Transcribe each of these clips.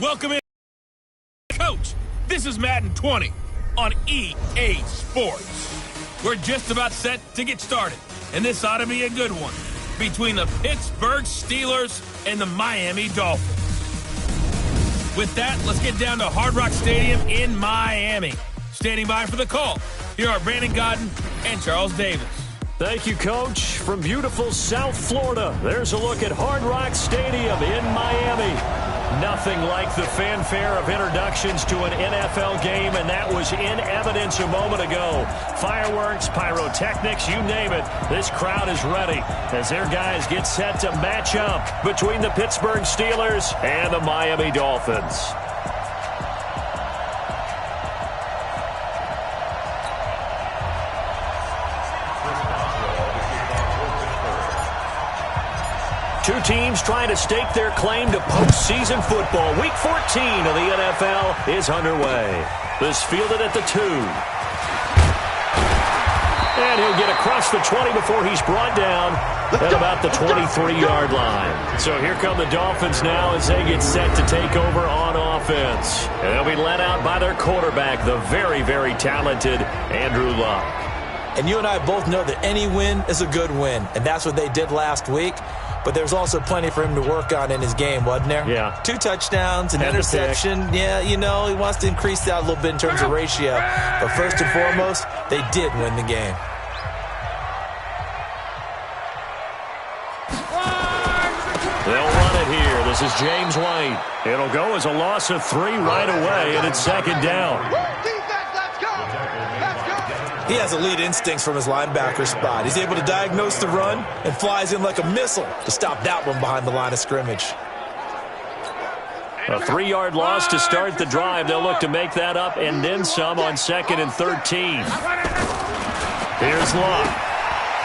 Welcome in, Coach. This is Madden 20 on EA Sports. We're just about set to get started, and this ought to be a good one between the Pittsburgh Steelers and the Miami Dolphins. With that, let's get down to Hard Rock Stadium in Miami. Standing by for the call, here are Brandon Godden and Charles Davis. Thank you, Coach. From beautiful South Florida, there's a look at Hard Rock Stadium in Miami. Nothing like the fanfare of introductions to an NFL game, and that was in evidence a moment ago. Fireworks, pyrotechnics, you name it. This crowd is ready as their guys get set to match up between the Pittsburgh Steelers and the Miami Dolphins. Two teams trying to stake their claim to postseason football. Week 14 of the NFL is underway. This fielded at the 2. And he'll get across the 20 before he's brought down at about the 23-yard line. So here come the Dolphins now as they get set to take over on offense. And they'll be led out by their quarterback, the very, very talented Andrew Luck. And you and I both know that any win is a good win, and that's what they did last week. But there's also plenty for him to work on in his game, wasn't there? Yeah. 2 touchdowns, an interception. Yeah, you know, he wants to increase that a little bit in terms of ratio. But first and foremost, they did win the game. They'll run it here. This is James White. It'll go as a loss of 3 right away, and it's second down. He has elite instincts from his linebacker spot. He's able to diagnose the run and flies in like a missile to stop that one behind the line of scrimmage. A 3-yard loss to start the drive. They'll look to make that up and then some on 2nd and 13. Here's Luck.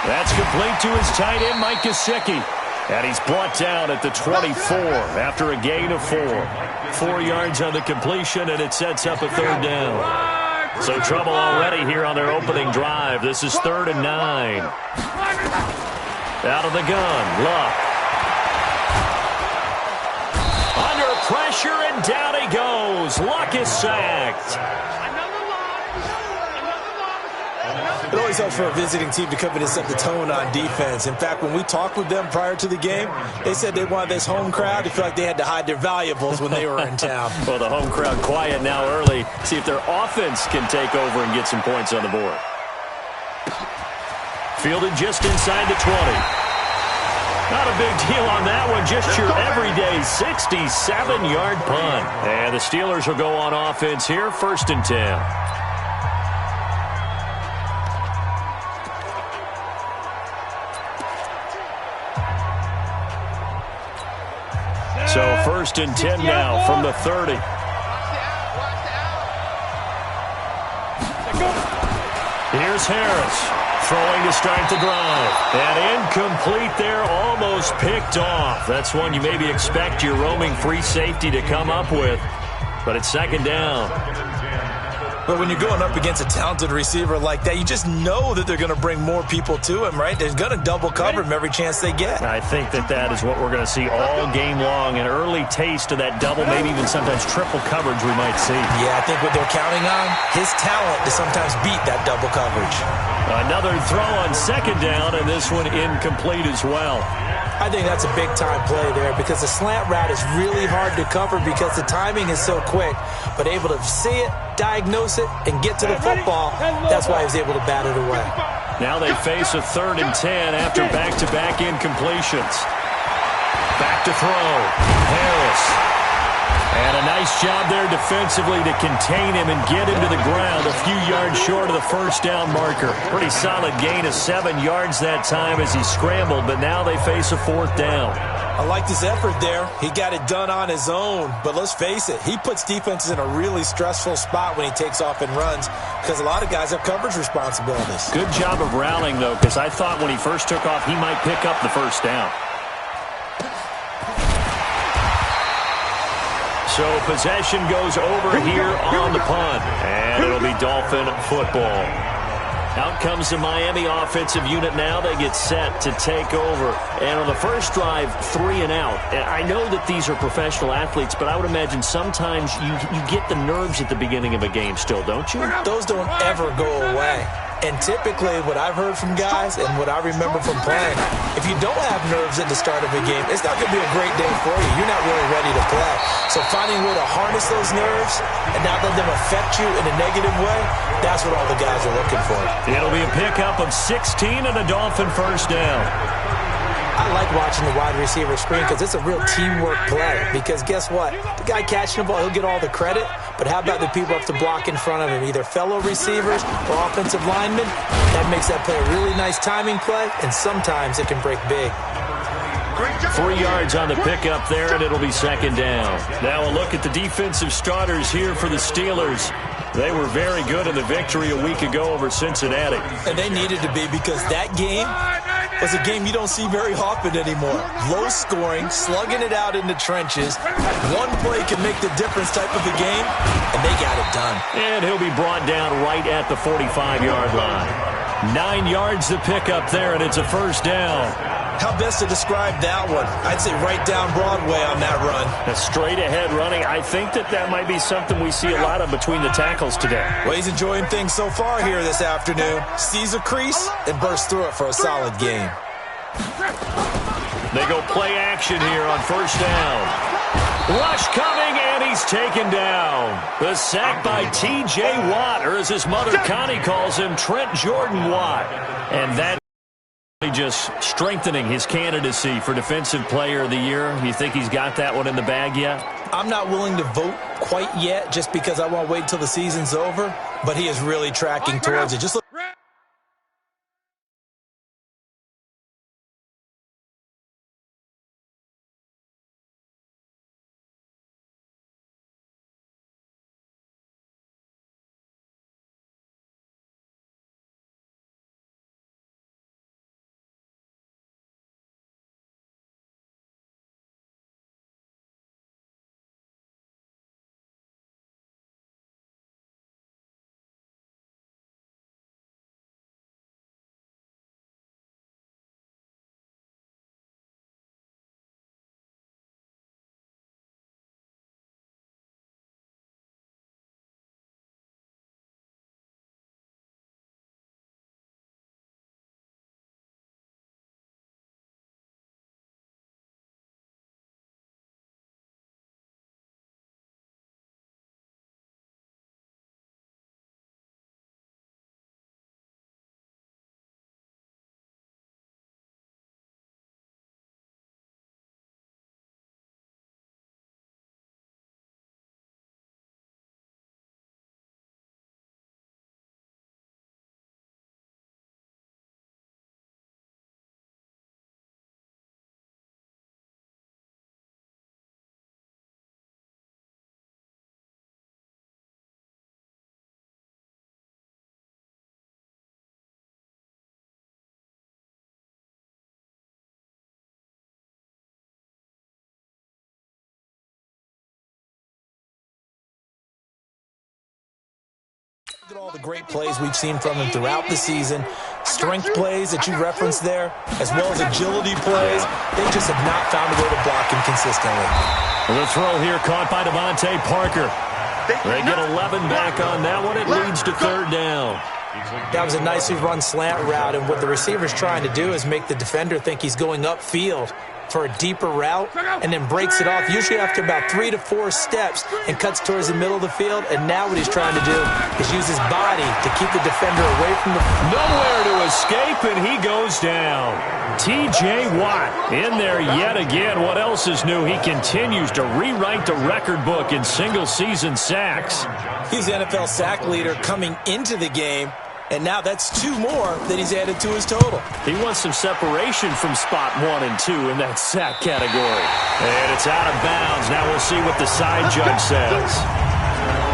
That's complete to his tight end, Mike Gesicki. And he's brought down at the 24 after a gain of 4. 4 yards on the completion, and it sets up a 3rd down. So trouble already here on their opening drive. This is 3rd and 9. Out of the gun, Luck. Under pressure, and down he goes. Luck is sacked. It always helps for a visiting team to come in and set the tone on defense. In fact, when we talked with them prior to the game, they said they wanted this home crowd to feel like they had to hide their valuables when they were in town. Well, the home crowd quiet now early. See if their offense can take over and get some points on the board. Fielded just inside the 20. Not a big deal on that one. Just your everyday 67-yard punt. And the Steelers will go on offense here, 1st and 10. So 1st and 10 now from the 30. Here's Harris throwing to start the drive. And incomplete there, almost picked off. That's one you maybe expect your roaming free safety to come up with. But it's 2nd down. But when you're going up against a talented receiver like that, you just know that they're going to bring more people to him, right? They're going to double cover him every chance they get. I think that is what we're going to see all game long. An early taste of that double, maybe even sometimes triple coverage we might see. Yeah, I think what they're counting on, his talent to sometimes beat that double coverage. Another throw on 2nd down, and this one incomplete as well. I think that's a big-time play there because the slant route is really hard to cover because the timing is so quick. But able to see it, diagnose it, and get to the football, that's why he was able to bat it away. Now they face a 3rd and 10 after back-to-back incompletions. Back to throw. Harris. And a nice job there defensively to contain him and get him to the ground a few yards short of the 1st down marker. Pretty solid gain of 7 yards that time as he scrambled, but now they face a 4th down. I like his effort there. He got it done on his own, but let's face it, he puts defenses in a really stressful spot when he takes off and runs because a lot of guys have coverage responsibilities. Good job of rallying, though, because I thought when he first took off he might pick up the 1st down. So possession goes over here on the punt, and it'll be Dolphin football. Out comes the Miami offensive unit now. They get set to take over. And on the first drive, 3 and out. And I know that these are professional athletes, but I would imagine sometimes you get the nerves at the beginning of a game still, don't you? Those don't ever go away. And typically what I've heard from guys and what I remember from playing, if you don't have nerves at the start of a game, it's not going to be a great day for you. You're not really ready to play. So finding a way to harness those nerves and not let them affect you in a negative way, that's what all the guys are looking for. It'll be a pickup of 16 and a Dolphin first down. I like watching the wide receiver screen because it's a real teamwork play. Because guess what? The guy catching the ball, he'll get all the credit. But how about the people have to block in front of him, either fellow receivers or offensive linemen? That makes that play a really nice timing play, and sometimes it can break big. 3 yards on the pickup there, and it'll be second down. Now a look at the defensive starters here for the Steelers. They were very good in the victory a week ago over Cincinnati. And they needed to be, because that game was a game you don't see very often anymore. Low scoring, slugging it out in the trenches. One play can make the difference type of a game, and they got it done. And he'll be brought down right at the 45-yard line. 9 yards to pick up there, and it's a first down. How best to describe that one? I'd say right down Broadway on that run. A straight-ahead running. I think that might be something we see a lot of between the tackles today. Well, he's enjoying things so far here this afternoon. Sees a crease and bursts through it for a solid game. They go play action here on first down. Rush coming, and he's taken down. The sack by T.J. Watt, or as his mother Connie calls him, Trent Jordan Watt. And that just strengthening his candidacy for Defensive Player of the Year. You think he's got that one in the bag yet? I'm not willing to vote quite yet just because I want to wait until the season's over, but he is really tracking towards it. Just look. Look at all the great plays we've seen from him throughout the season. Strength plays that you referenced there, as well as agility plays. They just have not found a way to block him consistently. The throw here caught by Devontae Parker. They get 11 back on that one. It leads to third down. That was a nicely run slant route, and what the receiver's trying to do is make the defender think he's going upfield for a deeper route, and then breaks it off, usually after about 3 to 4 steps, and cuts towards the middle of the field. And now what he's trying to do is use his body to keep the defender away from the... Nowhere to escape, and he goes down. T.J. Watt in there yet again. What else is new? He continues to rewrite the record book in single-season sacks. He's the NFL sack leader coming into the game, and now that's 2 more that he's added to his total. He wants some separation from spot 1 and 2 in that sack category. And it's out of bounds. Now we'll see what the side judge says.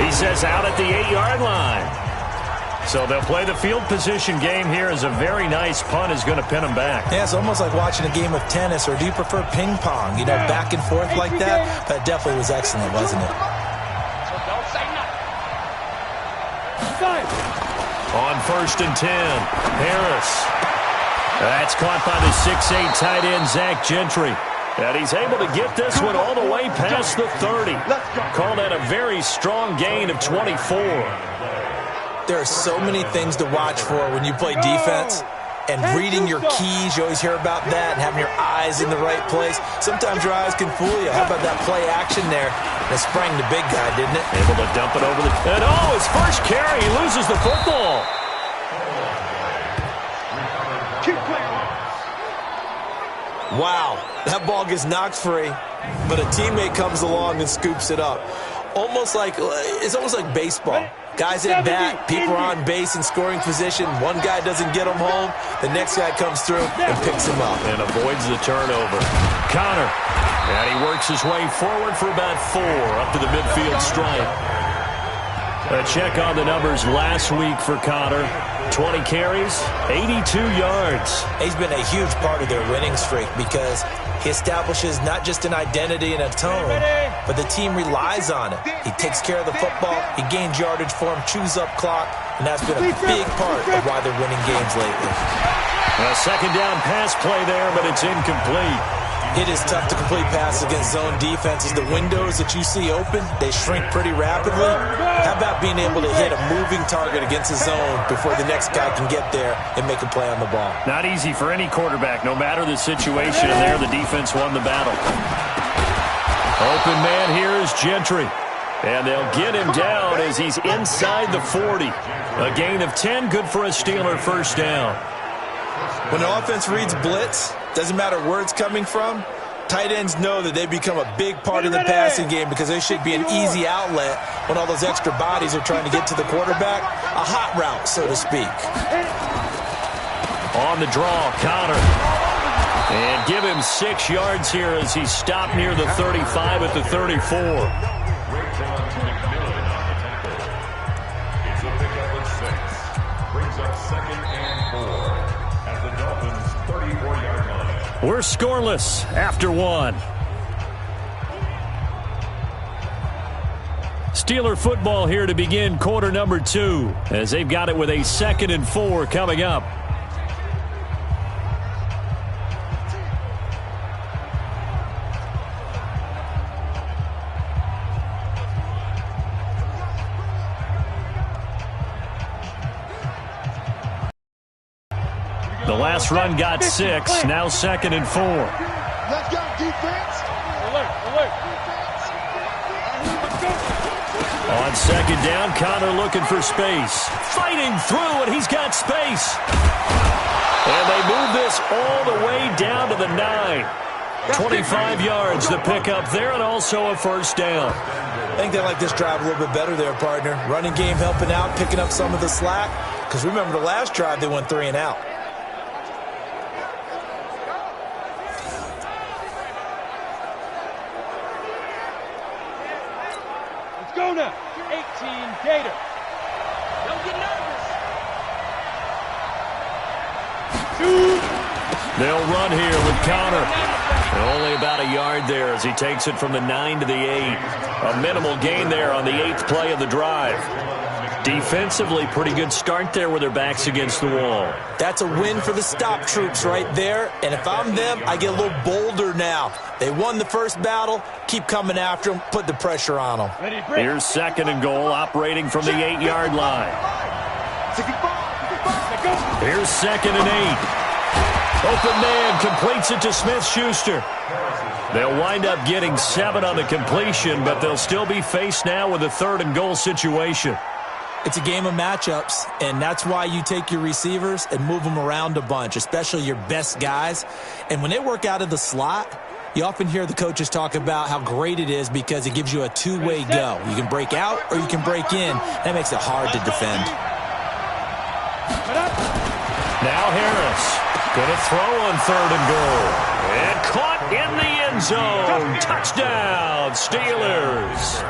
He says out at the 8-yard line. So they'll play the field position game here, as a very nice punt is going to pin them back. Yeah, it's almost like watching a game of tennis, or do you prefer ping pong? You know, back and forth like that? That definitely was excellent, wasn't it? On 1st and 10, Harris. That's caught by the 6'8" tight end, Zach Gentry. And he's able to get this one all the way past the 30. Call that a very strong gain of 24. There are so many things to watch for when you play defense. And reading your keys, you always hear about that, and having your eyes in the right place. Sometimes your eyes can fool you. How about that play action there? That sprang the big guy, didn't it? Able to dump it over the... And his first carry, he loses the football. Wow, that ball gets knocked free, but a teammate comes along and scoops it up. It's almost like baseball. Guys at bat, people are on base in scoring position. One guy doesn't get him home. The next guy comes through and picks him up. And avoids the turnover. Connor. And he works his way forward for about 4 up to the midfield stripe. A check on the numbers last week for Connor. 20 carries, 82 yards. He's been a huge part of their winning streak because he establishes not just an identity and a tone, but the team relies on it. He takes care of the football, he gains yardage for him, chews up clock, and that's been a big part of why they're winning games lately. A second down pass play there, but it's incomplete. It is tough to complete passes against zone defenses. The windows that you see open, they shrink pretty rapidly. How about being able to hit a moving target against a zone before the next guy can get there and make a play on the ball? Not easy for any quarterback, no matter the situation, and there the defense won the battle. Open man here is Gentry. And they'll get him down as he's inside the 40. A gain of 10, good for a Steeler first down. When the offense reads blitz, doesn't matter where it's coming from, tight ends know that they become a big part of the passing game because they should be an easy outlet when all those extra bodies are trying to get to the quarterback. A hot route, so to speak. On the draw, Connor. And give him 6 yards here as he's stopped near the 35 at the 34. It's a pickup of 6. Brings up 2nd and 4 at the Dolphins' 34-yard line. We're scoreless after 1. Steeler football here to begin quarter number 2 as they've got it with a 2nd and 4 coming up. The last run got 6, now 2nd and 4. Let's go, defense. Alert, alert. On 2nd down, Connor looking for space. Fighting through, and he's got space. And they move this all the way down to the 9. 25 yards to pick up there, and also a first down. I think they like this drive a little bit better there, partner. Running game helping out, picking up some of the slack. Because remember the last drive, they went 3 and out. Go now. 18 Gator. Don't get nervous. Shoot. They'll run here with Connor. Only about a yard there as he takes it from the 9 to the 8. A minimal gain there on the 8th play of the drive. Defensively, pretty good start there with their backs against the wall. That's a win for the stop troops right there. And if I'm them, I get a little bolder now. They won the first battle. Keep coming after them. Put the pressure on them. Here's 2nd and goal, operating from the 8-yard line. Here's 2nd and 8. Open man completes it to Smith-Schuster. They'll wind up getting 7 on the completion, but they'll still be faced now with a 3rd and goal situation. It's a game of matchups, and that's why you take your receivers and move them around a bunch, especially your best guys. And when they work out of the slot, you often hear the coaches talk about how great it is because it gives you a two-way go. You can break out or you can break in. That makes it hard to defend. Now Harris going to throw on 3rd and goal. And caught in the end zone. Touchdown, Steelers.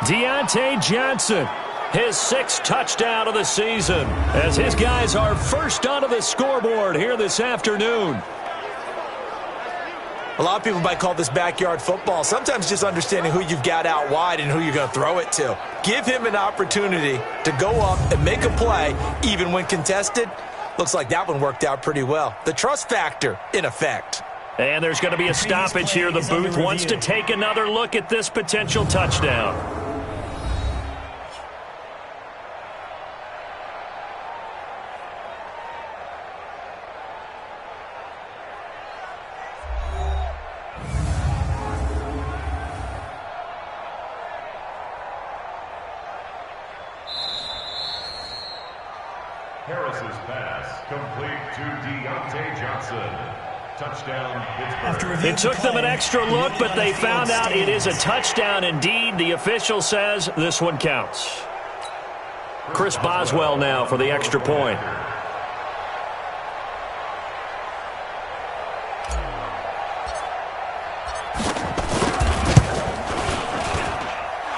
Deontay Johnson, his 6th touchdown of the season, as his guys are first onto the scoreboard here this afternoon. A lot of people might call this backyard football. Sometimes just understanding who you've got out wide and who you're going to throw it to. Give him an opportunity to go up and make a play, even when contested. Looks like that one worked out pretty well. The trust factor in effect. And there's going to be a stoppage here. The booth wants to take another look at this potential touchdown. Harris's pass complete to Deontay Johnson. Touchdown, Pittsburgh. It took them an extra look, but they found out it is a touchdown indeed. The official says this one counts. Chris Boswell now for the extra point.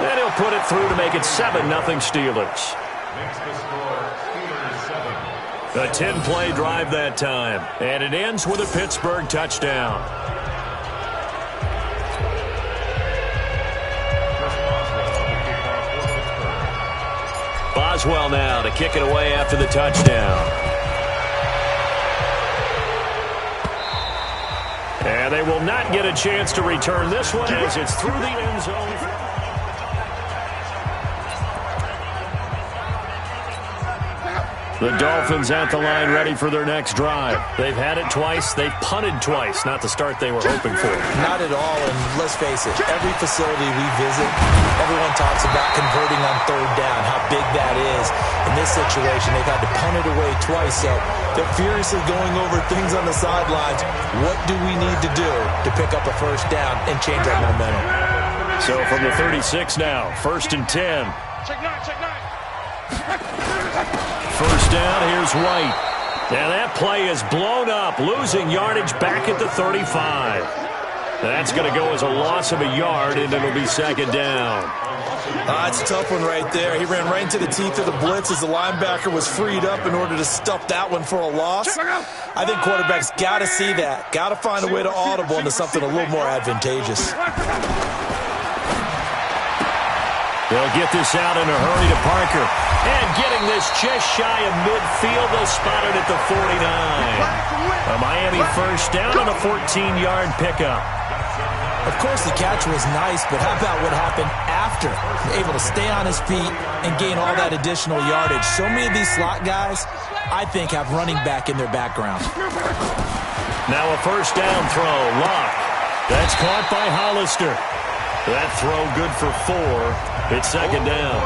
And he'll put it through to make it 7-0 Steelers. Makes the score Steelers 7. A 10-play drive that time, and it ends with a Pittsburgh touchdown. Boswell now to kick it away after the touchdown. And they will not get a chance to return this one as it's through the end zone. The Dolphins at the line ready for their next drive. They've had it twice. They've punted twice. Not the start they were hoping for. Not at all, and let's face it, every facility we visit, everyone talks about converting on third down, how big that is. In this situation, they've had to punt it away twice, so they're furiously going over things on the sidelines. What do we need to do to pick up a first down and change our momentum? So from the 36 now, 1st and 10. Check nine. First down, here's White. Now that play is blown up, losing yardage back at the 35. That's going to go as a loss of a yard, and it'll be 2nd down. It's a tough one right there. He ran right into the teeth of the blitz as the linebacker was freed up in order to stuff that one for a loss. I think quarterbacks got to see that. Got to find a way to audible into something a little more advantageous. They'll get this out in a hurry to Parker. And getting this just shy of midfield, they'll spot it at the 49. A Miami first down on a 14-yard pickup. Of course, the catch was nice, but how about what happened after? Able to stay on his feet and gain all that additional yardage. So many of these slot guys, I think, have running back in their background. Now a first down throw. Lock. That's caught by Hollister. That throw good for 4. It's 2nd down.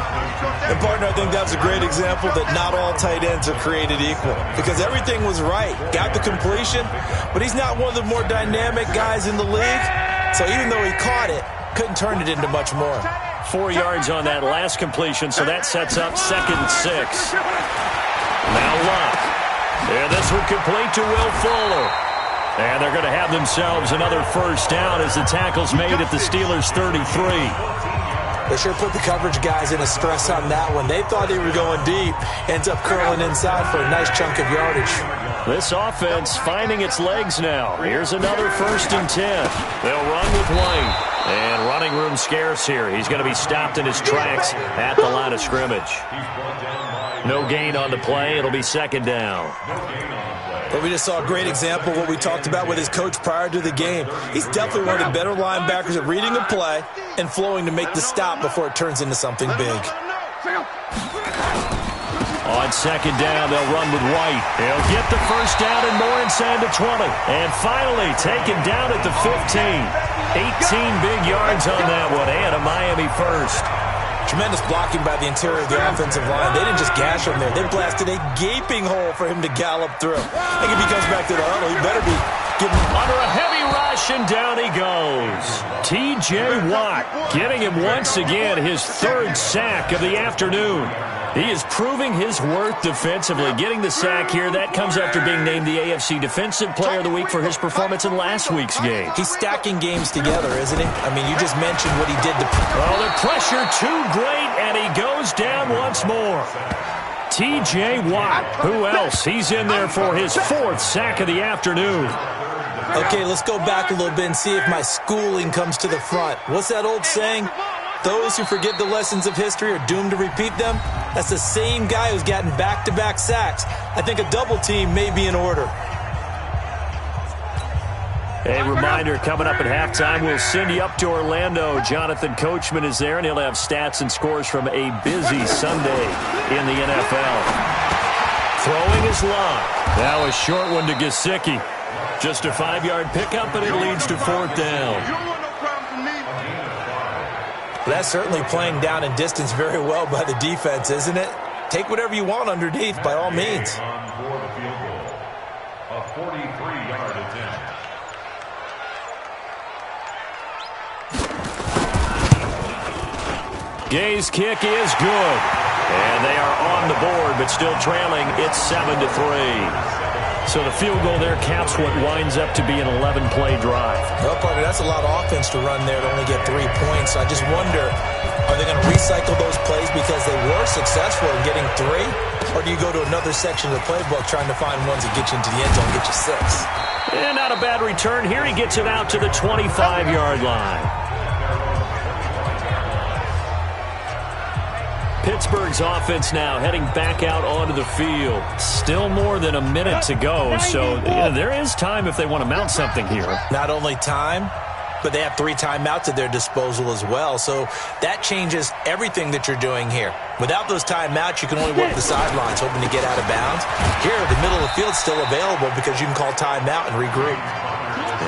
And, partner, I think that's a great example that not all tight ends are created equal because everything was right. Got the completion, but he's not one of the more dynamic guys in the league. So even though he caught it, couldn't turn it into much more. 4 yards on that last completion, so that sets up 2nd and 6. Now Luck. And this one complete to Will Fuller. And they're going to have themselves another first down as the tackle's made at the Steelers' 33. They sure put the coverage guys in a stress on that one. They thought they were going deep. Ends up curling inside for a nice chunk of yardage. This offense finding its legs now. Here's another 1st and 10. They'll run with White. And running room scarce here. He's going to be stopped in his tracks at the line of scrimmage. No gain on the play. It'll be 2nd down. But we just saw a great example of what we talked about with his coach prior to the game. He's definitely one of the better linebackers at reading a play and flowing to make the stop before it turns into something big. On 2nd down, they'll run with White. He'll get the first down and more inside the 20. And finally taken down at the 15. 18 big yards on that one and a Miami first. Tremendous blocking by the interior of the offensive line. They didn't just gash him there. They blasted a gaping hole for him to gallop through. I think if he comes back to the huddle, he better be getting under a heavy rush, and down he goes. T.J. Watt getting him once again his 3rd sack of the afternoon. He is proving his worth defensively. Getting the sack here, that comes after being named the AFC Defensive Player of the Week for his performance in last week's game. He's stacking games together, isn't he? I mean, you just mentioned what he did to... Oh, the pressure too great, and he goes down once more. T.J. Watt. Who else? He's in there for his 4th sack of the afternoon. Okay, let's go back a little bit and see if my schooling comes to the front. What's that old saying? Those who forget the lessons of history are doomed to repeat them. That's the same guy who's gotten back-to-back sacks. I think a double team may be in order. A reminder, coming up at halftime, we'll send you up to Orlando. Jonathan Coachman is there, and he'll have stats and scores from a busy Sunday in the NFL. Throwing is long. Now a short one to Gesicki. Just a 5-yard pickup, and it leads to 4th down. That's certainly playing down in distance very well by the defense, isn't it? Take whatever you want underneath, by all means. A 43-yard attempt. Gay's kick is good. And they are on the board, but still trailing. It's 7-3. So the field goal there caps what winds up to be an 11-play drive. Well, partner, that's a lot of offense to run there to only get 3 points. So I just wonder, are they going to recycle those plays because they were successful in getting 3? Or do you go to another section of the playbook trying to find ones that get you into the end zone, get you 6? And not a bad return here. He gets it out to the 25-yard line. Pittsburgh's offense now heading back out onto the field. Still more than a minute to go, so there is time if they want to mount something here. Not only time, but they have 3 timeouts at their disposal as well, so that changes everything that you're doing here. Without those timeouts, you can only work the sidelines, hoping to get out of bounds. Here, the middle of the field's still available because you can call timeout and regroup.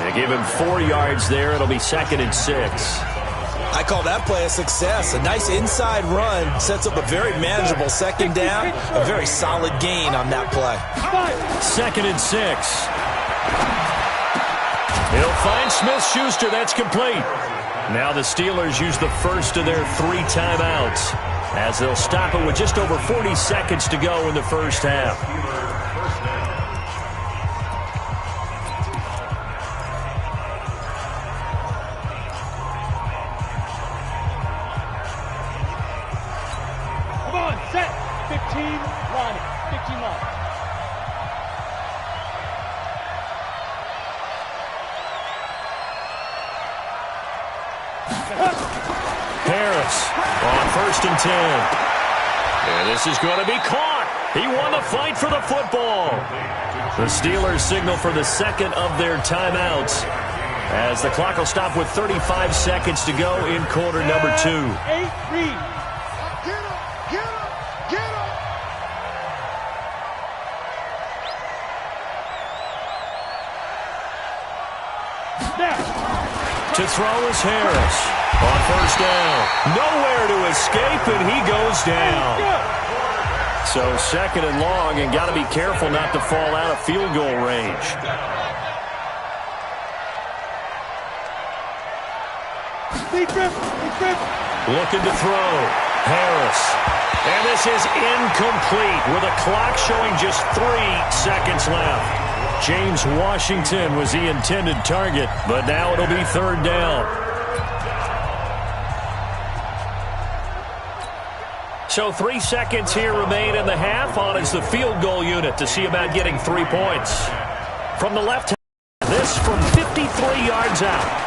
They give him 4 yards there. It'll be 2nd and 6. I call that play a success. A nice inside run sets up a very manageable 2nd down. A very solid gain on that play. 2nd and 6. He'll find Smith-Schuster. That's complete. Now the Steelers use the first of their 3 timeouts as they'll stop it with just over 40 seconds to go in the first half. Harris on 1st and 10. And this is going to be caught. He won the fight for the football. The Steelers signal for the 2nd of their timeouts as the clock will stop with 35 seconds to go in quarter number 2. 8-3. To throw is Harris on 1st down. Nowhere to escape, and he goes down. So 2nd and long, and got to be careful not to fall out of field goal range. Looking to throw. Harris. And this is incomplete with a clock showing just 3 seconds left. James Washington was the intended target, but now it'll be 3rd down. So 3 seconds here remain in the half. On is the field goal unit to see about getting 3 points. From the left, this from 53 yards out.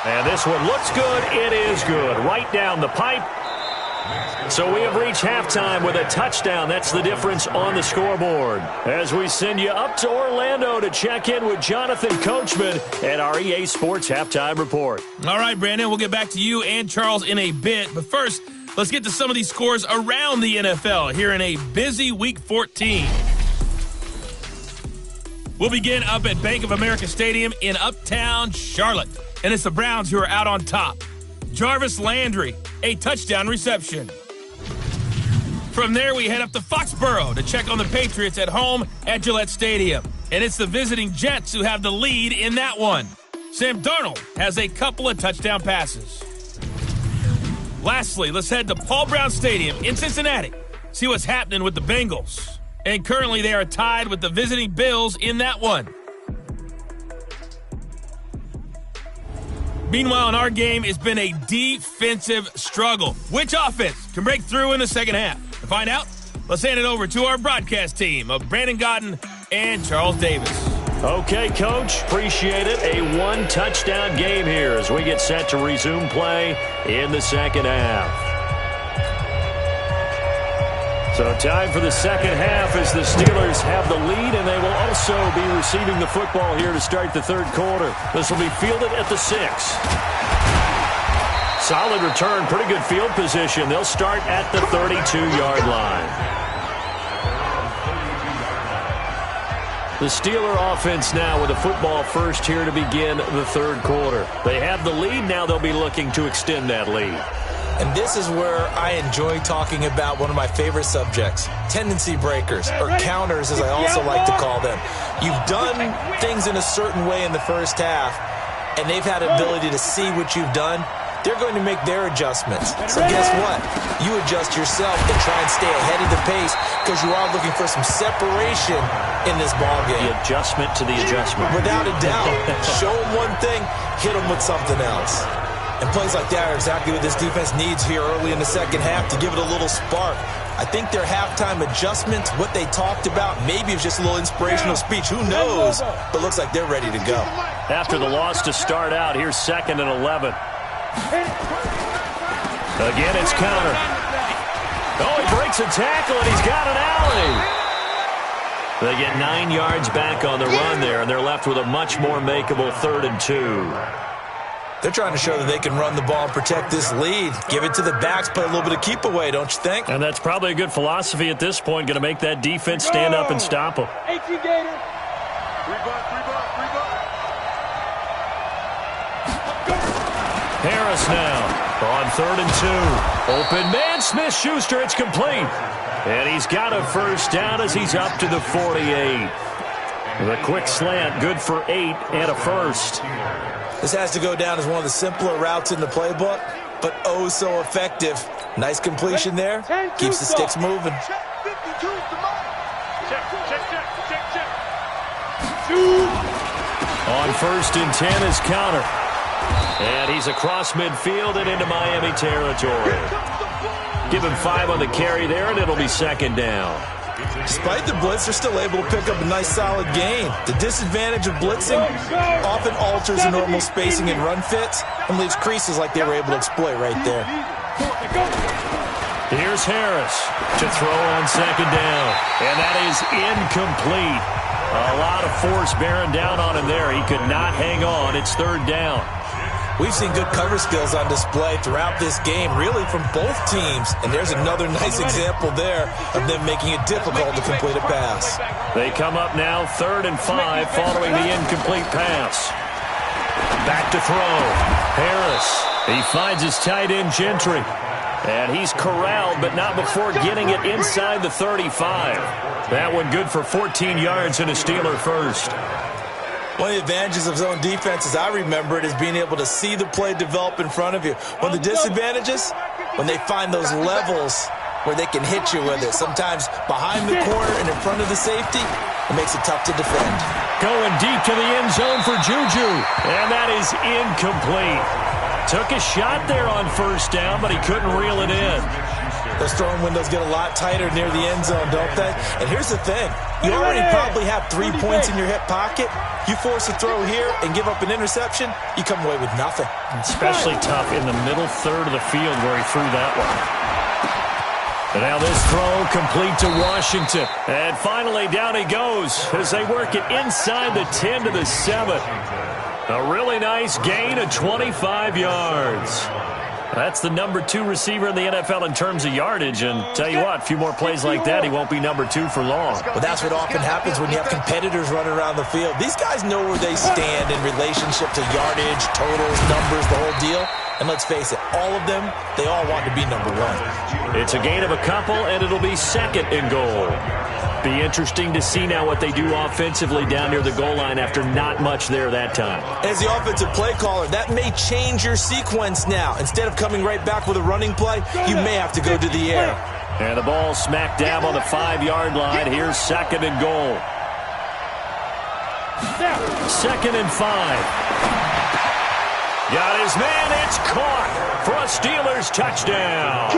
And this one looks good. It is good. Right down the pipe. So we have reached halftime with a touchdown. That's the difference on the scoreboard. As we send you up to Orlando to check in with Jonathan Coachman at our EA Sports Halftime Report. All right, Brandon, we'll get back to you and Charles in a bit. But first, let's get to some of these scores around the NFL here in a busy Week 14. We'll begin up at Bank of America Stadium in Uptown Charlotte. And it's the Browns who are out on top. Jarvis Landry, a touchdown reception. From there, we head up to Foxborough to check on the Patriots at home at Gillette Stadium. And it's the visiting Jets who have the lead in that one. Sam Darnold has a couple of touchdown passes. Lastly, let's head to Paul Brown Stadium in Cincinnati. See what's happening with the Bengals. And currently they are tied with the visiting Bills in that one. Meanwhile, in our game, it's been a defensive struggle. Which offense can break through in the second half? To find out, let's hand it over to our broadcast team of Brandon Godden and Charles Davis. Okay, Coach, appreciate it. A one-touchdown game here as we get set to resume play in the second half. So time for the second half as the Steelers have the lead, and they will also be receiving the football here to start the third quarter. This will be fielded at the 6. Solid return, pretty good field position. They'll start at the 32-yard line. The Steeler offense now with the football first here to begin the third quarter. They have the lead. Now they'll be looking to extend that lead. And this is where I enjoy talking about one of my favorite subjects, tendency breakers, or counters as I also like to call them. You've done things in a certain way in the first half, and they've had the ability to see what you've done. They're going to make their adjustments. So guess what? You adjust yourself and try and stay ahead of the pace because you are looking for some separation in this ballgame. The adjustment to the adjustment. Without a doubt. Show them one thing, hit them with something else. And plays like that are exactly what this defense needs here early in the second half to give it a little spark. I think their halftime adjustments, what they talked about, maybe it's just a little inspirational speech. Who knows? But looks like they're ready to go. After the loss to start out, here's 2nd and 11. Again, it's counter. Oh, he breaks a tackle, and he's got an alley. They get 9 yards back on the run there, and they're left with a much more makeable 3rd and 2. They're trying to show that they can run the ball and protect this lead. Give it to the backs, play a little bit of keep away, don't you think? And that's probably a good philosophy at this point, going to make that defense stand up and stop them. 18 Gator. Harris now on 3rd and 2. Open man, Smith-Schuster, it's complete. And he's got a first down as he's up to the 48. The quick slant, good for 8 and a first. This has to go down as one of the simpler routes in the playbook, but oh so effective. Nice completion there. Keeps the sticks moving. On 1st and 10 is counter. And he's across midfield and into Miami territory. Give him 5 on the carry there, and it'll be 2nd down. Despite the blitz, they're still able to pick up a nice solid gain. The disadvantage of blitzing often alters the normal spacing and run fits and leaves creases like they were able to exploit right there. Here's Harris to throw on 2nd down, and that is incomplete. A lot of force bearing down on him there. He could not hang on. It's 3rd down. We've seen good cover skills on display throughout this game, really from both teams. And there's another nice example there of them making it difficult to complete a pass. They come up now 3rd and 5 following the incomplete pass. Back to throw. Harris. He finds his tight end Gentry. And he's corralled, but not before getting it inside the 35. That one good for 14 yards and a Steeler first. One of the advantages of zone defense, as I remember it, is being able to see the play develop in front of you. One of the disadvantages, when they find those levels where they can hit you with it. Sometimes behind the corner and in front of the safety, it makes it tough to defend. Going deep to the end zone for Juju. And that is incomplete. Took a shot there on 1st down, but he couldn't reel it in. Those throwing windows get a lot tighter near the end zone, don't they? And here's the thing. You already probably have 3 points in your hip pocket. You force a throw here and give up an interception, you come away with nothing. Especially tough in the middle 3rd of the field where he threw that one. And now this throw complete to Washington. And finally down he goes as they work it inside the 10 to the 7. A really nice gain of 25 yards. That's the number 2 receiver in the NFL in terms of yardage. And tell you what, a few more plays like that, he won't be number 2 for long. Well, that's what often happens when you have competitors running around the field. These guys know where they stand in relationship to yardage, totals, numbers, the whole deal. And let's face it, all of them, they all want to be number 1. It's a gain of a couple, and it'll be 2nd and goal. Be interesting to see now what they do offensively down near the goal line after not much there that time. As the offensive play caller, that may change your sequence now. Instead of coming right back with a running play, you may have to go to the air. And the ball smack dab on the 5-yard line. Here's 2nd and goal. 2nd and 5. Got his man. It's caught for a Steelers touchdown.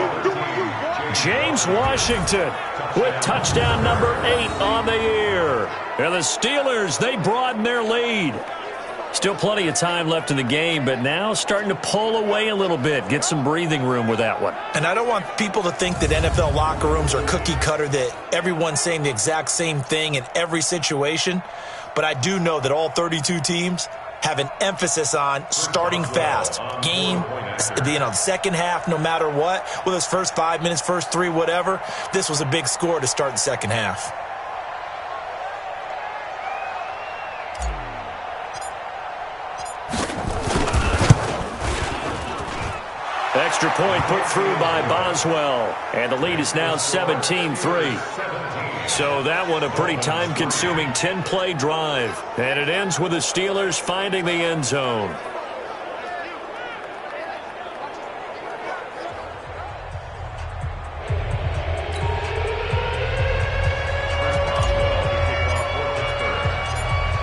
James Washington with touchdown number 8 on the year. And the Steelers, they broaden their lead. Still plenty of time left in the game, but now starting to pull away a little bit. Get some breathing room with that one. And I don't want people to think that NFL locker rooms are cookie cutter, that everyone's saying the exact same thing in every situation. But I do know that all 32 teams have an emphasis on starting fast. Game, second half, no matter what. Whether it's first 5 minutes, first 3, whatever. This was a big score to start the second half. Extra point put through by Boswell. And the lead is now 17-3. So that one a pretty time-consuming 10-play drive. And it ends with the Steelers finding the end zone.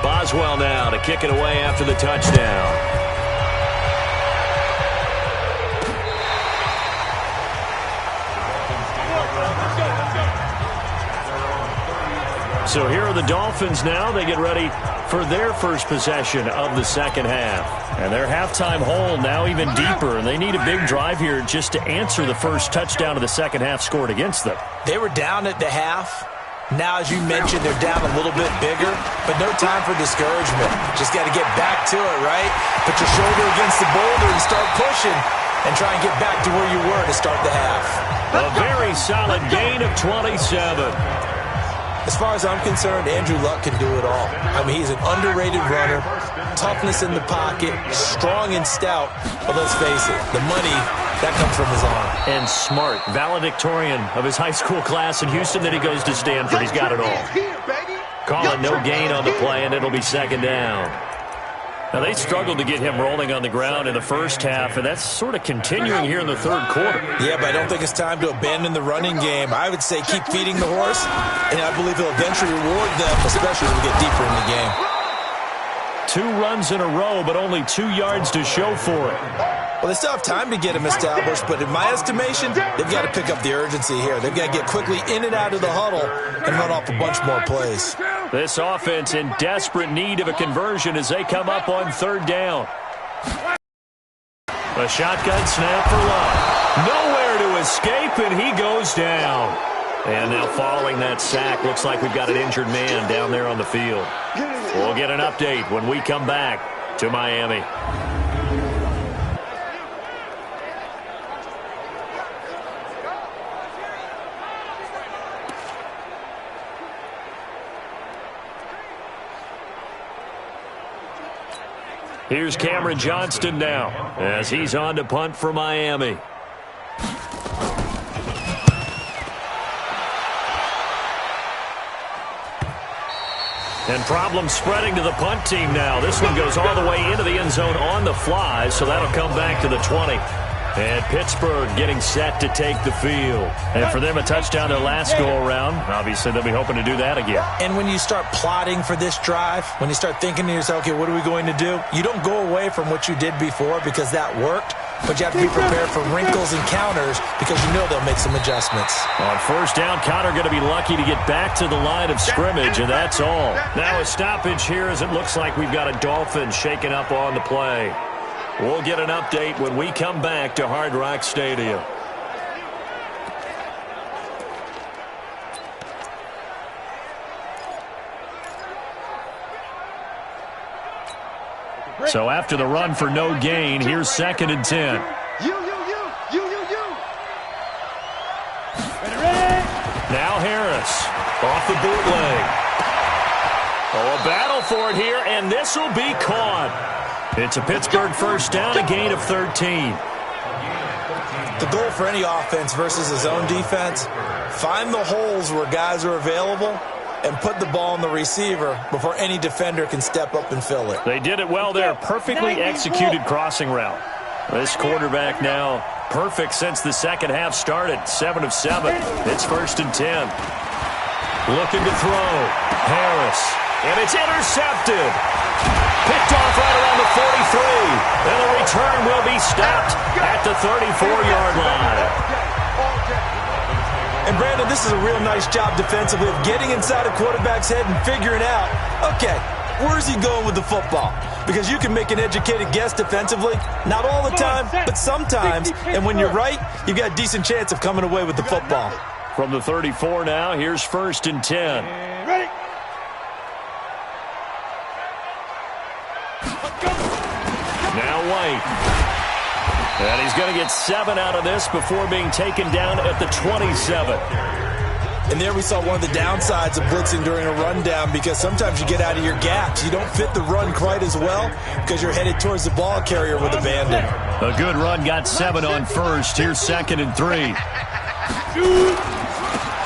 Boswell now to kick it away after the touchdown. So here are the Dolphins now. They get ready for their first possession of the second half. And their halftime hole now even deeper. And they need a big drive here just to answer the first touchdown of the second half scored against them. They were down at the half. Now, as you mentioned, they're down a little bit bigger, but no time for discouragement. Just got to get back to it, right? Put your shoulder against the boulder and start pushing and try and get back to where you were to start the half. A very solid gain of 27. As far as I'm concerned, Andrew Luck can do it all. I mean, he's an underrated runner, toughness in the pocket, strong and stout. But let's face it, the money, that comes from his arm. And smart, valedictorian of his high school class in Houston, then he goes to Stanford. He's got it all. Call it no gain on the play, and it'll be second down. Now, they struggled to get him rolling on the ground in the first half, and that's sort of continuing here in the third quarter. Yeah, but I don't think it's time to abandon the running game. I would say keep feeding the horse, and I believe he'll eventually reward them, especially as we get deeper in the game. 2 runs in a row, but only 2 yards to show for it. Well, they still have time to get him established, but in my estimation, they've got to pick up the urgency here. They've got to get quickly in and out of the huddle and run off a bunch more plays. This offense in desperate need of a conversion as they come up on third down. A shotgun snap for Luck. Nowhere to escape, and he goes down. And now following that sack, looks like we've got an injured man down there on the field. We'll get an update when we come back to Miami. Here's Cameron Johnston now as he's on to punt for Miami. And problems spreading to the punt team now. This one goes all the way into the end zone on the fly, so that'll come back to the 20. And Pittsburgh getting set to take the field. And for them, a touchdown their last go-around. Obviously, they'll be hoping to do that again. And when you start plotting for this drive, when you start thinking to yourself, okay, what are we going to do? You don't go away from what you did before because that worked, but you have to be prepared for wrinkles and counters because you know they'll make some adjustments. On first down, Connor going to be lucky to get back to the line of scrimmage, and that's all. Now a stoppage here as it looks like we've got a Dolphin shaking up on the play. We'll get an update when we come back to Hard Rock Stadium. So after the run for no gain, here's 2nd and 10. Now Harris off the bootleg. Oh, a battle for it here, and this will be caught. It's a Pittsburgh first down, a gain of 13. The goal for any offense versus his own defense, find the holes where guys are available and put the ball on the receiver before any defender can step up and fill it. They did it well there. Perfectly executed crossing route. This quarterback now perfect since the second half started. 7 of 7. It's 1st and 10. Looking to throw. Harris. And it's intercepted. Picked off right around the 43. And the return will be stopped at the 34-yard line. this is a real nice job defensively of getting inside a quarterback's head and figuring out, okay, where's he going with the football? Because you can make an educated guess defensively, not all the time, but sometimes. And when you're right, you've got a decent chance of coming away with the football. From the 34 now, here's 1st and 10. Ready? Now White. And he's going to get 7 out of this before being taken down at the 27. And there we saw one of the downsides of blitzing during a rundown, because sometimes you get out of your gaps. You don't fit the run quite as well because you're headed towards the ball carrier with abandon. A good run got 7 on 1st. Here's 2nd and 3.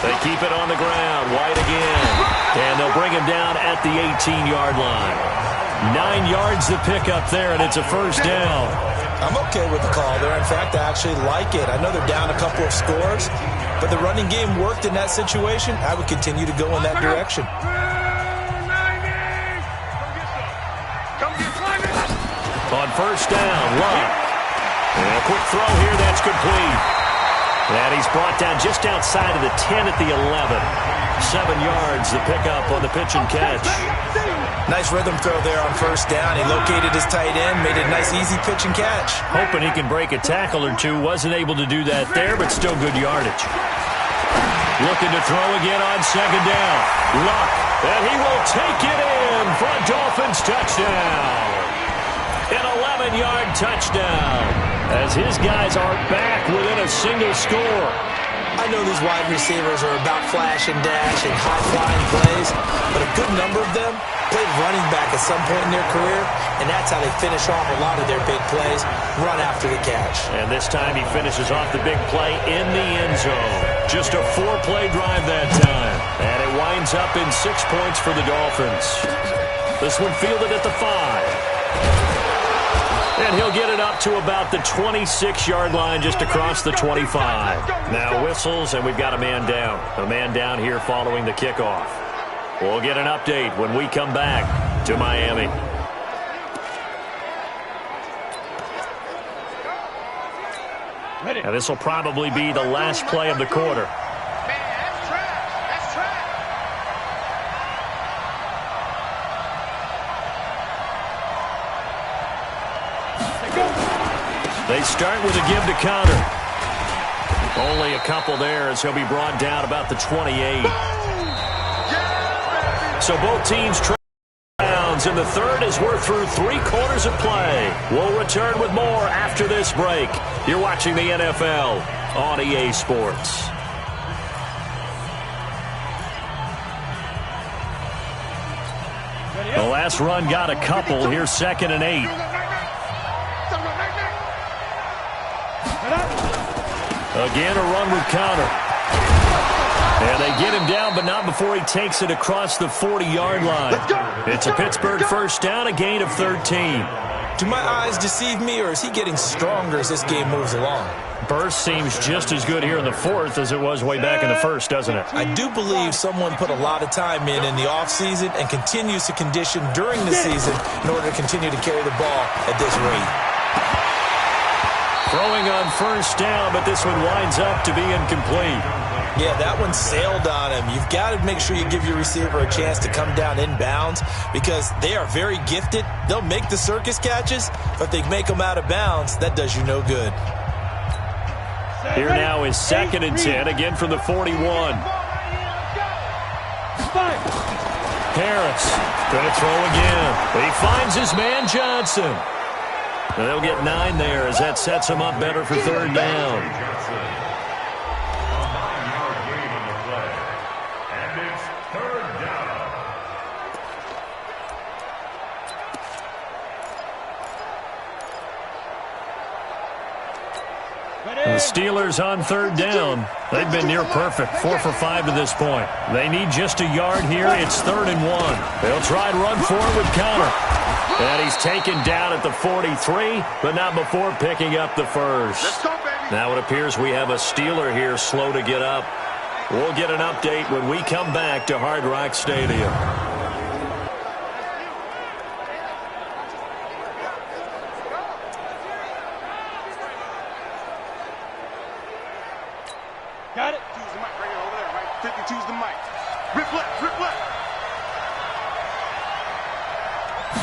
They keep it on the ground. White again. And they'll bring him down at the 18-yard line. 9 yards to pick up there, and it's a 1st down. I'm okay with the call there. In fact, I actually like it. I know they're down a couple of scores, but the running game worked in that situation. I would continue to go in that direction. On 1st down, Love. And a quick throw here, that's complete. And he's brought down just outside of the 10 at the 11. 7 yards to pick up on the pitch and catch. Nice rhythm throw there on 1st down. He located his tight end, made a nice easy pitch and catch. Hoping he can break a tackle or two. Wasn't able to do that there, but still good yardage. Looking to throw again on 2nd down. Luck, and he will take it in for a Dolphins touchdown. An 11-yard touchdown as his guys are back within a single score. I know these wide receivers are about flash and dash and high-flying plays, but a good number of them played running back at some point in their career, and that's how they finish off a lot of their big plays, run after the catch. And this time he finishes off the big play in the end zone. Just a 4-play drive that time. And it winds up in 6 points for the Dolphins. This one fielded at the 5. And he'll get it up to about the 26-yard line, just across the 25. Now whistles, and we've got a man down. A man down here following the kickoff. We'll get an update when we come back to Miami. And this will probably be the last play of the quarter. They start with a give to counter. Only a couple there as he'll be brought down about the 28. So both teams try downs, and the third as we're through 3 quarters of play. We'll return with more after this break. You're watching the NFL on EA Sports. The last run got a couple. Here's 2nd and 8. Again, a run with counter. And they get him down, but not before he takes it across the 40-yard line. It's a Pittsburgh 1st down, a gain of 13. Do my eyes deceive me, or is he getting stronger as this game moves along? Burst seems just as good here in the 4th as it was way back in the 1st, doesn't it? I do believe someone put a lot of time in the offseason and continues to condition during the season in order to continue to carry the ball at this rate. Throwing on 1st down, but this one winds up to be incomplete. Yeah, that one sailed on him. You've got to make sure you give your receiver a chance to come down inbounds because they are very gifted. They'll make the circus catches, but if they make them out of bounds, that does you no good. Here now is 2nd and 10, again from the 41. Harris going to throw again. He finds his man Johnson. And they'll get 9 there as that sets him up better for 3rd down. A 9-yard gain on the play. And it's 3rd down. The Steelers on 3rd down. They've been near perfect, 4 for 5 to this point. They need just a yard here. It's 3rd and 1. They'll try and run forward with counter. And he's taken down at the 43, but not before picking up the 1st. Now it appears we have a Steeler here slow to get up. We'll get an update when we come back to Hard Rock Stadium. Got it. Might bring it over there. right, 52's the mic. Rip left, rip left.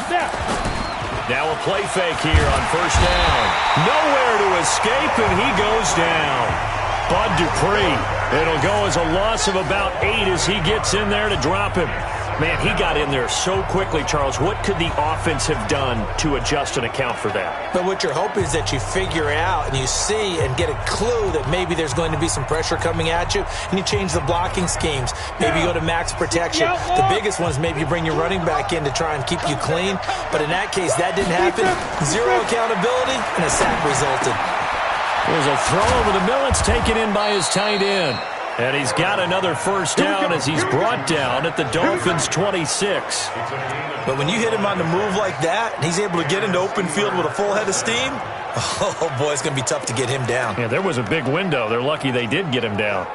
Snap. Now a play fake here on first down. Nowhere to escape, and he goes down. Bud Dupree. It'll go as a loss of about 8 as he gets in there to drop him. Man, he got in there so quickly, Charles. What could the offense have done to adjust and account for that? But what you're hoping is that you figure out and you see and get a clue that maybe there's going to be some pressure coming at you, and you change the blocking schemes. Maybe you go to max protection. The biggest one is maybe you bring your running back in to try and keep you clean. But in that case, that didn't happen. Zero accountability, and a sack resulted. There's a throw over the middle. It's taken in by his tight end. And he's got another first down as he's brought down at the Dolphins' 26. But when you hit him on the move like that, and he's able to get into open field with a full head of steam, oh, boy, it's going to be tough to get him down. Yeah, there was a big window. They're lucky they did get him down.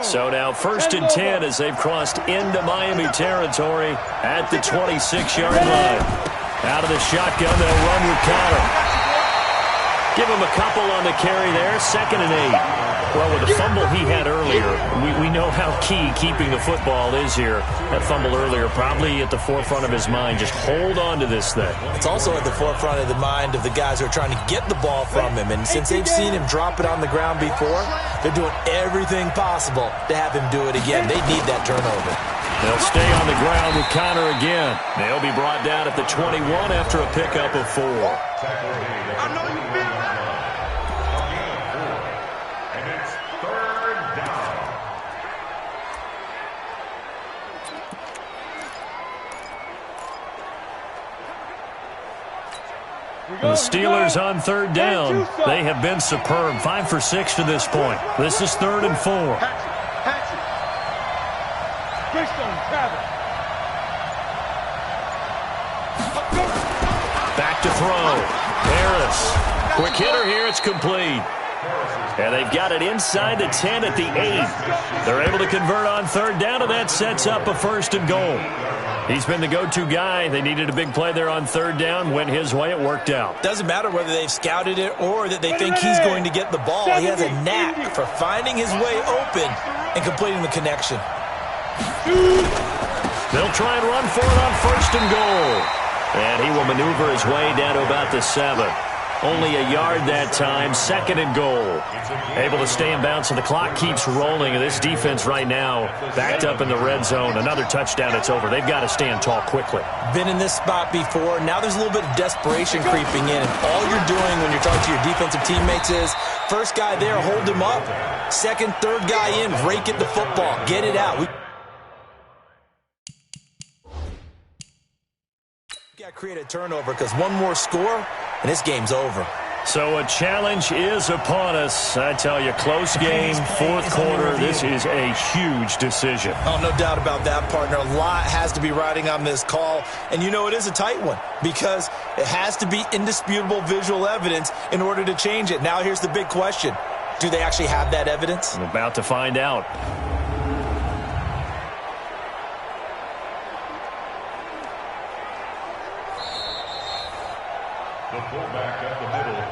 So now 1st and 10 as they've crossed into Miami territory at the 26-yard line. Out of the shotgun, they'll run with Connor. Give him a couple on the carry there. 2nd and 8. Well, with the fumble he had earlier, we know how key keeping the football is here. That fumble earlier probably at the forefront of his mind. Just hold on to this thing. It's also at the forefront of the mind of the guys who are trying to get the ball from him. And since they've seen him drop it on the ground before, they're doing everything possible to have him do it again. They need that turnover. They'll stay on the ground with Connor again. They'll be brought down at the 21 after a pickup of 4. I know you feel that. And it's 3rd down. The Steelers on 3rd down. They have been superb. 5 for 6 to this point. This is 3rd and 4. Back to throw. Harris. Quick hitter here. It's complete. And they've got it inside the 10 at the 8. They're able to convert on 3rd down, and that sets up a 1st and goal. He's been the go-to guy. They needed a big play there on 3rd down. Went his way. It worked out. Doesn't matter whether they've scouted it or that they think he's going to get the ball. He has a knack for finding his way open and completing the connection. They'll try and run for it on 1st and goal. And he will maneuver his way down to about the 7. Only a yard that time. 2nd and goal. Able to stay in bounds, so the clock keeps rolling. And this defense right now backed up in the red zone. Another touchdown, it's over. They've got to stand tall quickly. Been in this spot before. Now there's a little bit of desperation creeping in. And all you're doing when you're talking to your defensive teammates is, first guy there, hold him up. 2nd, 3rd guy in, rake at the football. Get it out. Got to create a turnover because one more score and this game's over. So a challenge is upon us. I tell you, close game, 4th quarter. This is a huge decision. Oh, no doubt about that, partner. A lot has to be riding on this call. And you know it is a tight one because it has to be indisputable visual evidence in order to change it. Now here's the big question. Do they actually have that evidence? I'm about to find out. The fullback up the middle.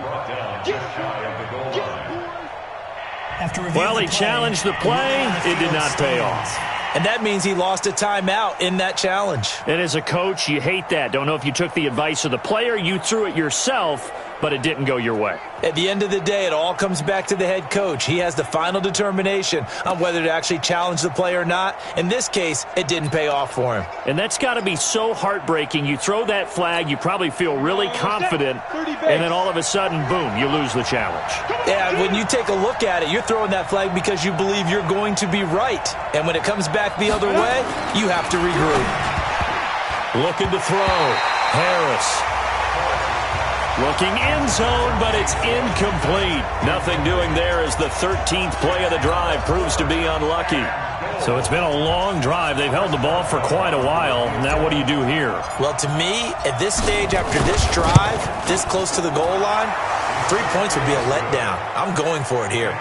Brought down just shy of the goal line. Well, he challenged the play. It did not pay off. And that means he lost a timeout in that challenge. And as a coach, you hate that. Don't know if you took the advice of the player. You threw it yourself, but it didn't go your way. At the end of the day, it all comes back to the head coach. He has the final determination on whether to actually challenge the play or not. In this case, it didn't pay off for him. And that's got to be so heartbreaking. You throw that flag, you probably feel really confident, and then all of a sudden, boom, you lose the challenge. Yeah, when you take a look at it, you're throwing that flag because you believe you're going to be right. And when it comes back the other way, you have to regroup. Looking to throw. Harris. Looking end zone, but it's incomplete. Nothing doing there as the 13th play of the drive proves to be unlucky. So it's been a long drive. They've held the ball for quite a while. Now what do you do here? Well, to me, at this stage, after this drive, this close to the goal line, 3 points would be a letdown. I'm going for it here.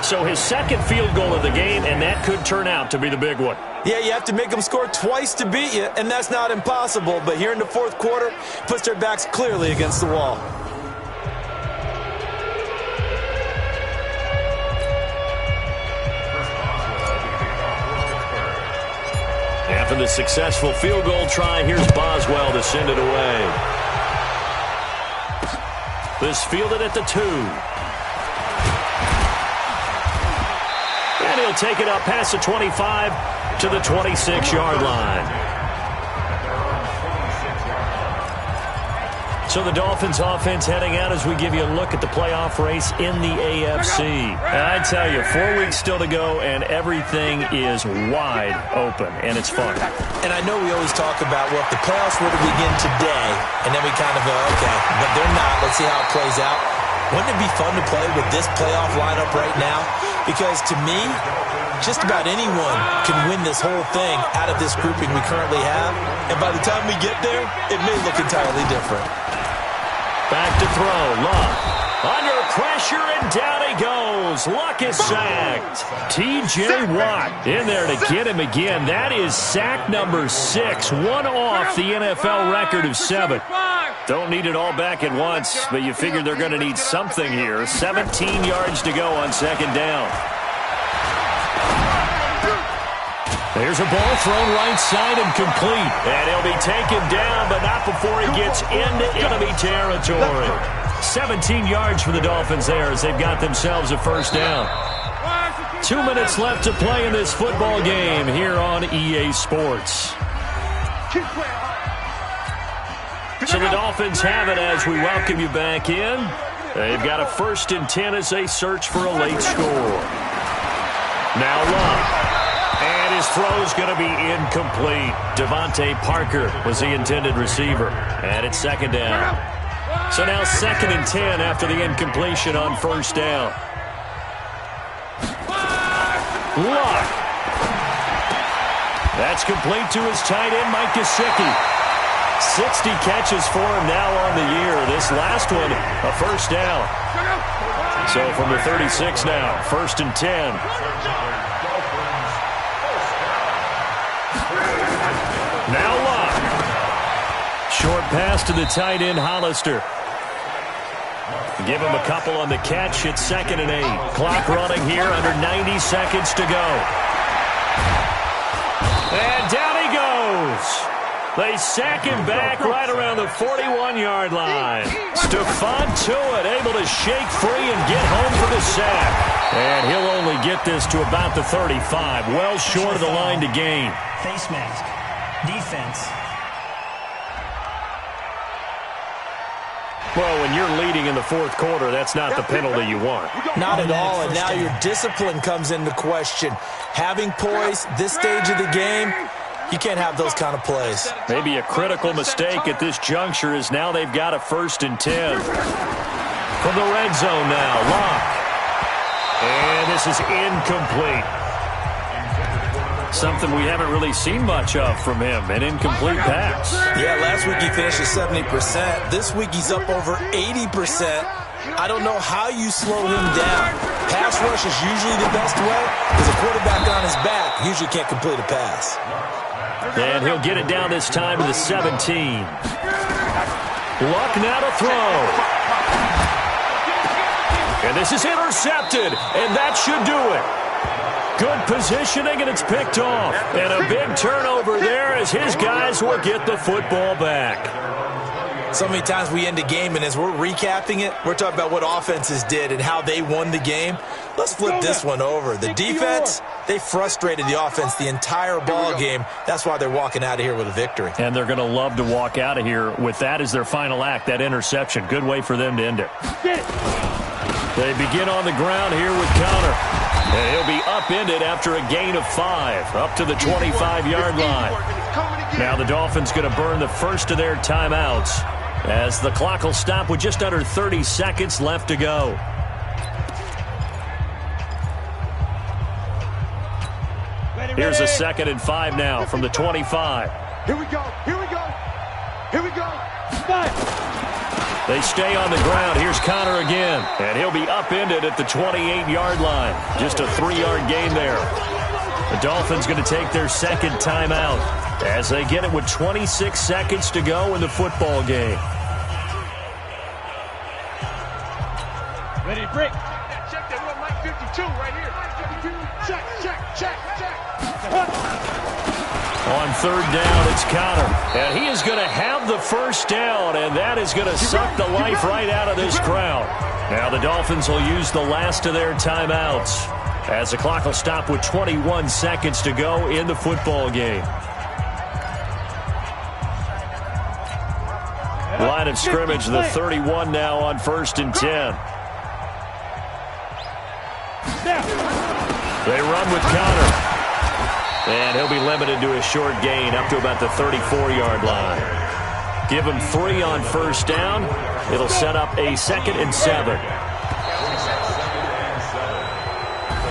So his second field goal of the game, and that could turn out to be the big one. Yeah, you have to make them score twice to beat you, and that's not impossible. But here in the fourth quarter, puts their backs clearly against the wall. After the successful field goal try, here's Boswell to send it away. This fielded at the 2. And he'll take it up past the 25 to the 26-yard line. So the Dolphins offense heading out as we give you a look at the playoff race in the AFC. And I tell you, 4 weeks still to go, and everything is wide open, and it's fun. And I know we always talk about, well, if the playoffs were to begin today, and then we kind of go, okay, but they're not. Let's see how it plays out. Wouldn't it be fun to play with this playoff lineup right now? Because to me, just about anyone can win this whole thing out of this grouping we currently have. And by the time we get there, it may look entirely different. Back to throw. Luck. Under pressure, and down he goes. Luck is sacked. T.J. Watt in there to get him again. That is sack number 6. One off the NFL record of 7. Don't need it all back at once, but you figure they're going to need something here. 17 yards to go on second down. There's a ball thrown right side and complete. And he'll be taken down, but not before he gets into enemy territory. 17 yards for the Dolphins there as they've got themselves a first down. 2 minutes left to play in this football game here on EA Sports. So the Dolphins have it as we welcome you back in. They've got a 1st and 10 as they search for a late score. Now Luck. And his throw's going to be incomplete. Devontae Parker was the intended receiver. And it's second down. So now 2nd and 10 after the incompletion on first down. Luck. That's complete to his tight end, Mike Gesicki. 60 catches for him now on the year. This last one, a first down. So from the 36 now, 1st and 10. Now Luck. Short pass to the tight end, Hollister. Give him a couple on the catch. It's 2nd and 8. Clock running here, under 90 seconds to go. And down he goes. They sack him back right around the 41-yard line. Stephon Tuitt able to shake free and get home for the sack. And he'll only get this to about the 35. Well short of the line to gain. Face mask. Defense. Well, when you're leading in the fourth quarter, that's not the penalty you want. Not at all, and now your discipline comes into question. Having poise this stage of the game, you can't have those kind of plays. Maybe a critical mistake at this juncture is now they've got a 1st and 10. From the red zone now, Luck. And this is incomplete. Something we haven't really seen much of from him, an incomplete pass. Yeah, last week he finished at 70%. This week he's up over 80%. I don't know how you slow him down. Pass rush is usually the best way because a quarterback on his back usually can't complete a pass. And he'll get it down this time to the 17. Luck now to throw. And this is intercepted, and that should do it. Good positioning, and it's picked off. And a big turnover there as his guys will get the football back. So many times we end a game, and as we're recapping it, we're talking about what offenses did and how they won the game. Let's flip this one over. The defense, they frustrated the offense the entire ball game. That's why they're walking out of here with a victory. And they're going to love to walk out of here with that as their final act, that interception. Good way for them to end it. They begin on the ground here with Connor. And he'll be upended after a gain of 5, up to the 25-yard line. Now the Dolphins going to burn the first of their timeouts as the clock will stop with just under 30 seconds left to go. Here's a 2nd and 5 now from the 25. Here we go. Here we go. Here we go. Five. They stay on the ground. Here's Connor again. And he'll be upended at the 28-yard line. Just a 3-yard gain there. The Dolphins going to take their second timeout as they get it with 26 seconds to go in the football game. Ready, break. Check that one, Mike 52 right here. 52. Check. On third down, it's Connor. And he is going to have the first down, and that is going to suck the life right out of this crowd. Now the Dolphins will use the last of their timeouts as the clock will stop with 21 seconds to go in the football game. Line of scrimmage, the 31 now on 1st and 10. They run with Connor. And he'll be limited to a short gain up to about the 34-yard line. Give him 3 on first down. It'll set up a 2nd and 7.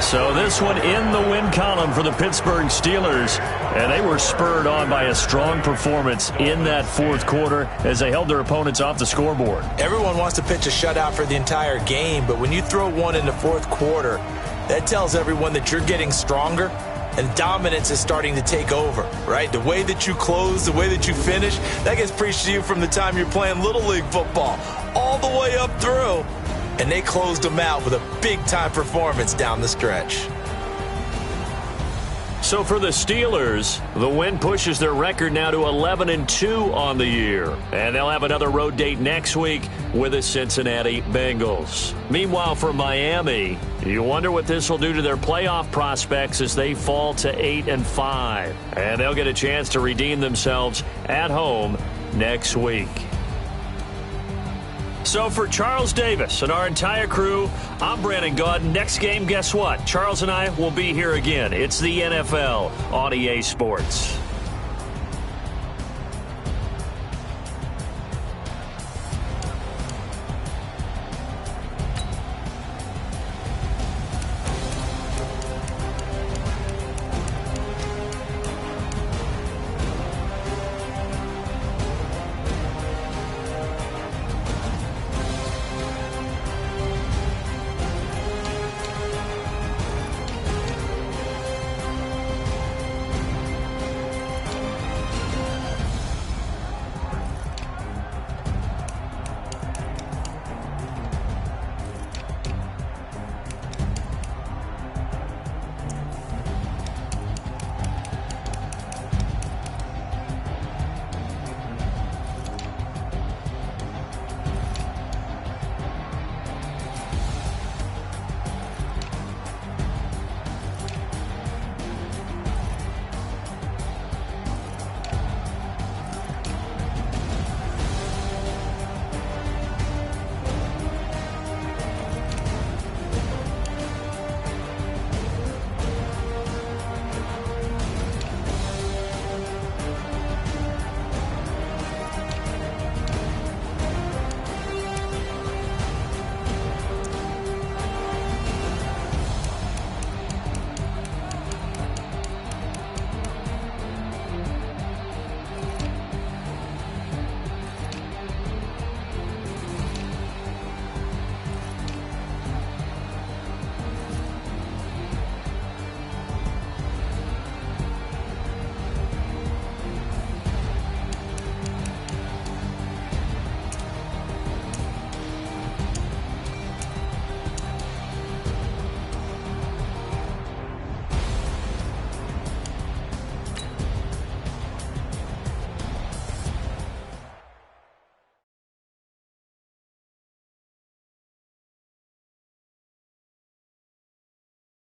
So this one in the win column for the Pittsburgh Steelers. And they were spurred on by a strong performance in that fourth quarter as they held their opponents off the scoreboard. Everyone wants to pitch a shutout for the entire game, but when you throw one in the fourth quarter, that tells everyone that you're getting stronger and dominance is starting to take over, right? The way that you close, the way that you finish, that gets preached to you from the time you're playing Little League football all the way up through. And they closed them out with a big-time performance down the stretch. So for the Steelers, the win pushes their record now to 11-2 on the year. And they'll have another road date next week with the Cincinnati Bengals. Meanwhile, for Miami, you wonder what this will do to their playoff prospects as they fall to 8-5. And they'll get a chance to redeem themselves at home next week. So for Charles Davis and our entire crew, I'm Brandon Gaudin. Next game, guess what? Charles and I will be here again. It's the NFL on EA Sports.